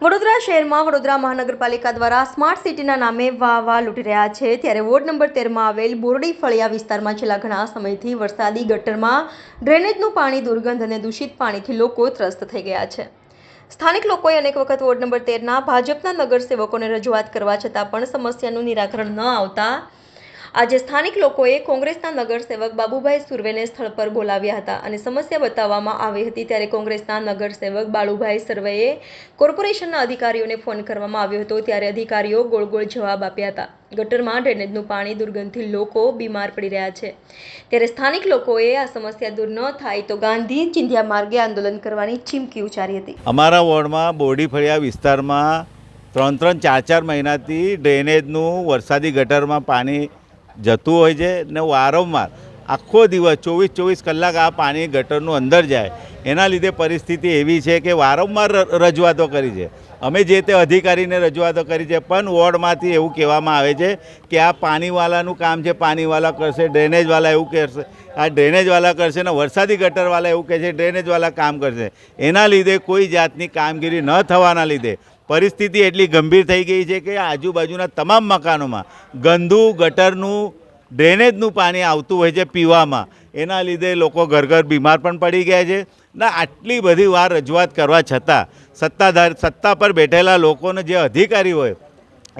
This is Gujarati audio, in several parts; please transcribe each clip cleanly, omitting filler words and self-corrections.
વડોદરા શહેરમાં વડોદરા મહાનગરપાલિકા દ્વારા સ્માર્ટ સિટીના નામે વાહ લૂંટી રહ્યા છે ત્યારે વોર્ડ નંબર 13માં આવેલ બોરડી ફળિયા વિસ્તારમાં છેલ્લા ઘણા સમયથી વરસાદી ગટરમાં ડ્રેનેજનું પાણી દુર્ગંધ અને દૂષિત પાણીથી લોકો ત્રસ્ત થઈ ગયા છે। સ્થાનિક લોકોએ અનેક વખત વોર્ડ નંબર 13ના ભાજપના નગરસેવકોને રજૂઆત કરવા છતાં પણ સમસ્યાનું નિરાકરણ ન આવતા આજે સ્થાનિક લોકોએ કોંગ્રેસના નગરસેવક બાબુભાઈ સુર્વેને સ્થળ પર બોલાવ્યા હતા અને સમસ્યા બતાવવામાં આવી હતી ત્યારે કોંગ્રેસના નગરસેવક બાળુભાઈ સર્વેએ કોર્પોરેશનના અધિકારીઓને ફોન કરવામાં આવ્યો હતો ત્યારે અધિકારીઓ ગોળ જવાબ આપ્યા હતા। ગટરમાં ડ્રેનેજનું પાણી દુર્ગંધથી લોકો બીમાર પડી રહ્યા છે ત્યારે સ્થાનિક લોકોએ આ સમસ્યા દૂર ન થાય તો ગાંધી ચિંધ્યા માર્ગે આંદોલન કરવાની ચીમકી ઉચ્ચારી હતી। અમારા વોર્ડમાં બોરડી ફળિયા વિસ્તારમાં 3-4 મહિનાથી ડ્રેનેજનું વરસાદી ગટરમાં પાણી જતું હોય છે ને વારંવાર આખો દિવસ 24 કલાક આ પાણી ગટરનું અંદર જાય એના લીધે પરિસ્થિતિ એવી છે કે વારંવાર રજૂઆતો કરી છે। અમે જે તે અધિકારીને રજૂઆતો કરી છે પણ વોર્ડમાંથી એવું કહેવામાં આવે છે કે આ પાણીવાલાનું કામ છે, પાણીવાલા કરશે, ડ્રેનેજવાલા એવું કહેશે, આ ડ્રેનેજવાલા કરશે ને વરસાદી ગટરવાલા એવું કહે છે ડ્રેનેજવાલા કામ કરશે। એના લીધે કોઈ જાતની કામગીરી ન થવાના લીધે પરિસ્થિતિ એટલી ગંભીર થઈ ગઈ છે કે આજુબાજુના તમામ મકાનોમાં ગંદુ ગટરનું ડ્રેનેજનું પાણી આવતું હોય છે પીવામાં। એના લીધે લોકો ઘર બીમાર પણ પડી ગયા છે ને આટલી બધી વાર રજૂઆત કરવા છતાં સત્તા પર બેઠેલા લોકોને જે અધિકારી હોય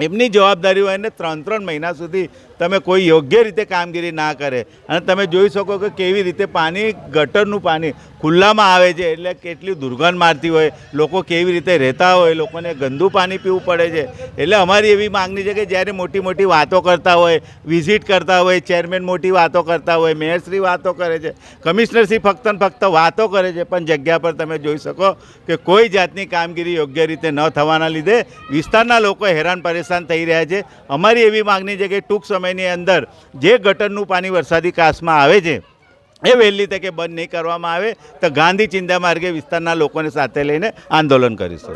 એમની જવાબદારી હોય ને 3 મહિના સુધી તમે કોઈ યોગ્ય રીતે કામગીરી ના કરે અને તમે જોઈ શકો કે કેવી રીતે પાણી ગટરનું પાણી ખુલ્લામાં આવે છે એટલે કેટલી દુર્ગંધ મારતી હોય, લોકો કેવી રીતે રહેતા હોય, લોકોને ગંદુ પાણી પીવું પડે છે। એટલે અમારી એવી માગણી છે કે જ્યારે મોટી વાતો કરતા હોય, વિઝિટ કરતા હોય, ચેરમેન મોટી વાતો કરતા હોય, મેયરશ્રી વાતો કરે છે, કમિશનરશ્રી ફક્ત વાતો કરે છે પણ જગ્યા પર તમે જોઈ શકો કે કોઈ જાતની કામગીરી યોગ્ય રીતે ન થવાના લીધે વિસ્તારના લોકો હેરાન પરેશાન થઈ રહ્યા છે। અમારી એવી માગણી છે કે ટૂંક સમયની અંદર જે ગટરનું પાણી વરસાદી કાસમાં આવે છે એ વહેલી તકે બંધ નહીં કરવામાં આવે તો ગાંધી ચિંધ્યા માર્ગે વિસ્તારના લોકોને સાથે લઈને આંદોલન કરીશું।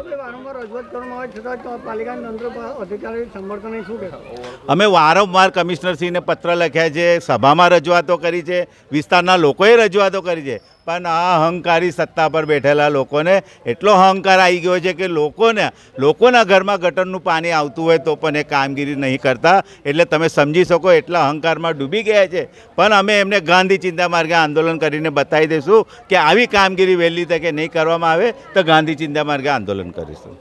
અમે વારંવાર કમિશનરશ્રીને પત્ર લખ્યા છે, સભામાં રજૂઆતો કરી છે, વિસ્તારના લોકોએ રજૂઆતો કરી છે પણ આ અહંકારી સત્તા પર બેઠેલા લોકોને એટલો અહંકાર આવી ગયો છે કે લોકોના ઘરમાં ગટરનું પાણી આવતું હોય તો પણ એ કામગીરી નહીં કરતા। એટલે તમે સમજી શકો એટલા અહંકારમાં ડૂબી ગયા છે પણ અમે એમને ગાંધી ચિંધ્યા માર્ગે આંદોલન કરીને બતાવી દઈશું કે આવી કામગીરી વહેલી તકે નહીં કરવામાં આવે તો ગાંધી ચિંધ્યા માર્ગે આંદોલન કરીશું।